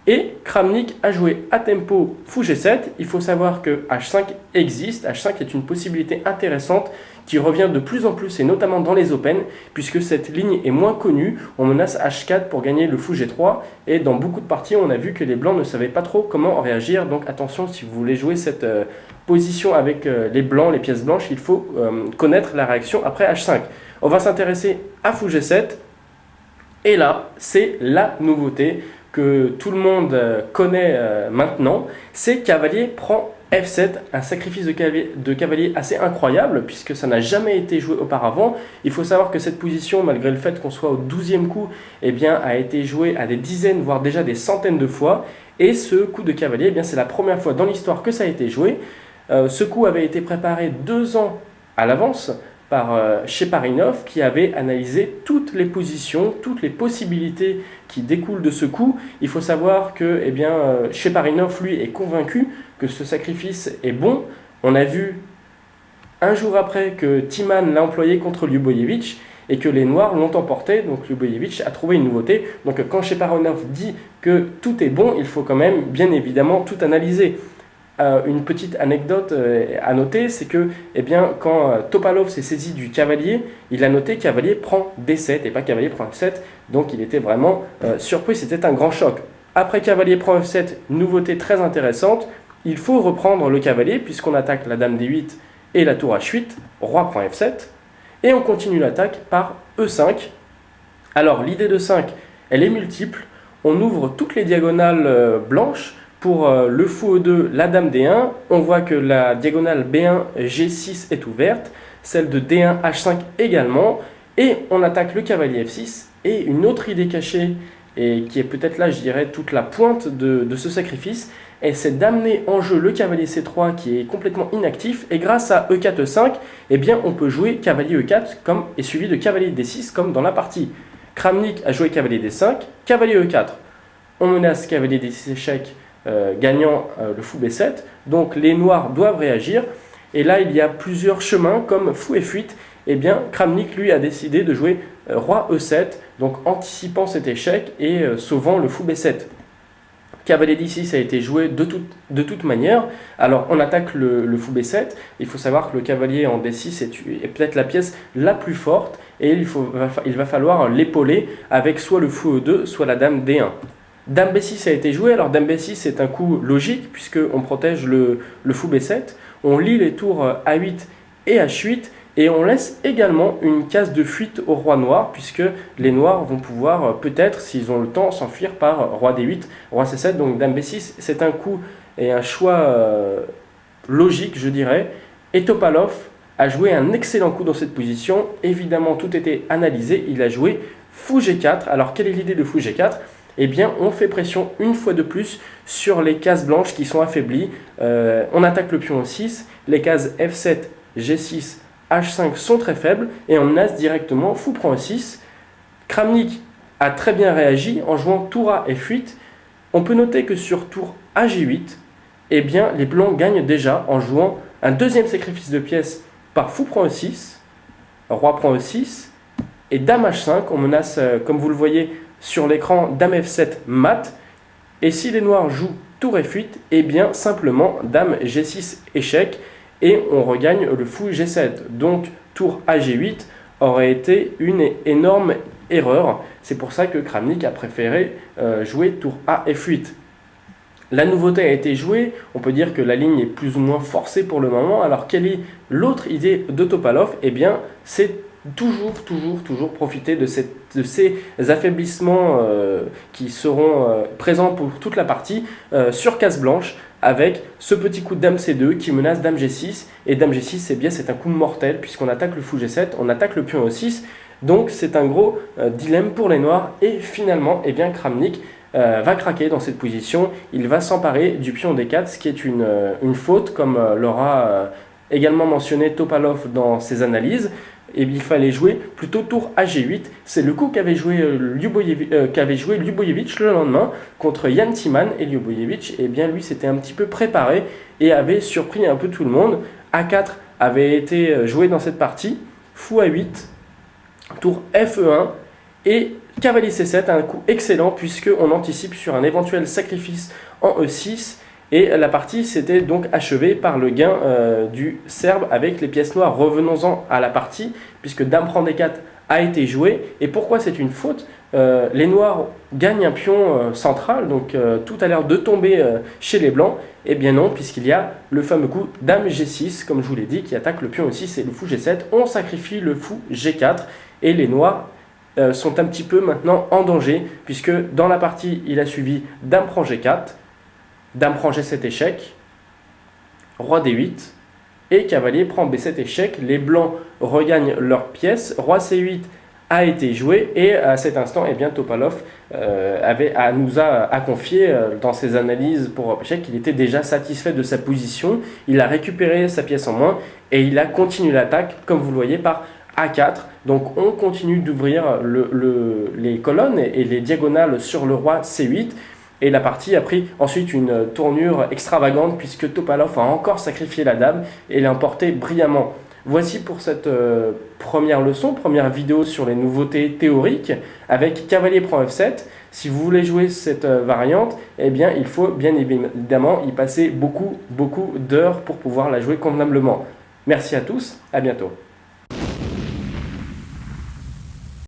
Et Kramnik a joué à tempo fou G7. Il faut savoir que H5 existe. H5 est une possibilité intéressante qui revient de plus en plus, et notamment dans les Open, puisque cette ligne est moins connue. On menace H4 pour gagner le fou G3, et dans beaucoup de parties, on a vu que les blancs ne savaient pas trop comment réagir. Donc attention, si vous voulez jouer cette position avec les blancs, les pièces blanches, il faut connaître la réaction après H5. On va s'intéresser à fou G7, et là, c'est la nouveauté que tout le monde connaît maintenant, c'est cavalier prend F7, un sacrifice de cavalier assez incroyable puisque ça n'a jamais été joué auparavant. Il faut savoir que cette position, malgré le fait qu'on soit au 12e coup, eh bien, a été jouée à des dizaines, voire déjà des centaines de fois. Et ce coup de cavalier, eh bien, c'est la première fois dans l'histoire que ça a été joué. Ce coup avait été préparé 2 ans à l'avance par Sheparinov, qui avait analysé toutes les positions, toutes les possibilités qui découlent de ce coup. Il faut savoir que Sheparinov, lui, est convaincu que ce sacrifice est bon. On a vu un jour après que Timan l'a employé contre Ljubojevic et que les Noirs l'ont emporté. Donc Ljubojevic a trouvé une nouveauté. Donc quand Sheparinov dit que tout est bon, il faut quand même bien évidemment tout analyser. Une petite anecdote à noter, c'est que quand Topalov s'est saisi du cavalier, il a noté cavalier prend D7 et pas cavalier prend F7, donc il était vraiment surpris, c'était un grand choc. Après cavalier prend F7, nouveauté très intéressante, il faut reprendre le cavalier puisqu'on attaque la dame D8 et la tour H8, roi prend F7, et on continue l'attaque par E5. Alors l'idée de 5, elle est multiple, on ouvre toutes les diagonales blanches. Pour le fou E2, la dame D1, on voit que la diagonale B1, G6 est ouverte, celle de D1, H5 également, et on attaque le cavalier F6. Et une autre idée cachée, et qui est peut-être là, je dirais, toute la pointe de ce sacrifice, c'est d'amener en jeu le cavalier C3 qui est complètement inactif, et grâce à E4, E5, on peut jouer cavalier E4 et suivi de cavalier D6 comme dans la partie. Kramnik a joué cavalier D5, cavalier E4, on menace cavalier D6 échec, gagnant le fou B7, donc les noirs doivent réagir, et là il y a plusieurs chemins comme fou F8, Kramnik lui a décidé de jouer roi E7, donc anticipant cet échec et sauvant le fou B7. Cavalier D6 a été joué de toute manière. Alors on attaque le fou B7, il faut savoir que le cavalier en D6 est peut-être la pièce la plus forte, et il va falloir l'épauler avec soit le fou E2, soit la dame D1. Dame B6 a été joué. Alors Dame B6 c'est un coup logique puisqu'on protège le fou B7, on lit les tours A8 et H8 et on laisse également une case de fuite au roi noir puisque les noirs vont pouvoir peut-être, s'ils ont le temps, s'enfuir par roi D8, roi C7. Donc Dame B6 c'est un coup et un choix logique je dirais, et Topalov a joué un excellent coup dans cette position. Évidemment tout était analysé, il a joué fou G4. Alors quelle est l'idée de fou G4 ? On fait pression une fois de plus sur les cases blanches qui sont affaiblies. On attaque le pion E6, les cases F7, G6, H5 sont très faibles et on menace directement fou prend E6. Kramnik a très bien réagi en jouant tour A F8. On peut noter que sur tour A G8, les blancs gagnent déjà en jouant un deuxième sacrifice de pièces par fou prend E6, roi prend E6 et dame H5. On menace, comme vous le voyez, sur l'écran dame F7 mat, et si les noirs jouent tour F8, simplement dame G6 échec, et on regagne le fou G7. Donc tour A G8 aurait été une énorme erreur. C'est pour ça que Kramnik a préféré jouer tour A F8. La nouveauté a été jouée, on peut dire que la ligne est plus ou moins forcée pour le moment. Alors quelle est l'autre idée de Topalov ? C'est toujours profiter de ces affaiblissements qui seront présents pour toute la partie sur case blanche, avec ce petit coup de dame C2 qui menace dame G6, et dame G6 c'est un coup mortel puisqu'on attaque le fou G7, on attaque le pion E6, donc c'est un gros dilemme pour les noirs, et finalement Kramnik va craquer dans cette position. Il va s'emparer du pion D4, ce qui est une faute, comme l'aura également mentionné Topalov dans ses analyses. Et il fallait jouer plutôt tour AG8. C'est le coup qu'avait joué Ljubojevic le lendemain contre Jan Timan, et Ljubojevic, lui s'était un petit peu préparé et avait surpris un peu tout le monde. A4 avait été joué dans cette partie, fou A8, tour FE1 et cavalier C7, un coup excellent puisqu'on anticipe sur un éventuel sacrifice en E6 et la partie s'était donc achevée par le gain du Serbe avec les pièces noires. Revenons-en à la partie puisque Dame prend D4 a été joué. Et pourquoi c'est une faute? Les noirs gagnent un pion central, donc tout a l'air de tomber chez les blancs. Eh bien non, puisqu'il y a le fameux coup Dame G6, comme je vous l'ai dit, qui attaque le pion E6 et le fou G7. On sacrifie le fou G4 et les noirs sont un petit peu maintenant en danger, puisque dans la partie, il a suivi Dame prend G4, Dame prend G7 échec, Roi D8, et cavalier prend B7 échec. Les blancs regagnent leurs pièces. Roi C8 a été joué et à cet instant, eh bien, Topalov nous a confié dans ses analyses pour échec qu'il était déjà satisfait de sa position. Il a récupéré sa pièce en moins et il a continué l'attaque, comme vous le voyez, par A4. Donc on continue d'ouvrir les colonnes et les diagonales sur le roi C8. Et la partie a pris ensuite une tournure extravagante puisque Topalov a encore sacrifié la dame et l'a emporté brillamment. Voici pour cette première leçon, première vidéo sur les nouveautés théoriques avec cavalier prend F7. Si vous voulez jouer cette variante, eh bien, il faut bien évidemment y passer beaucoup d'heures pour pouvoir la jouer convenablement. Merci à tous, à bientôt.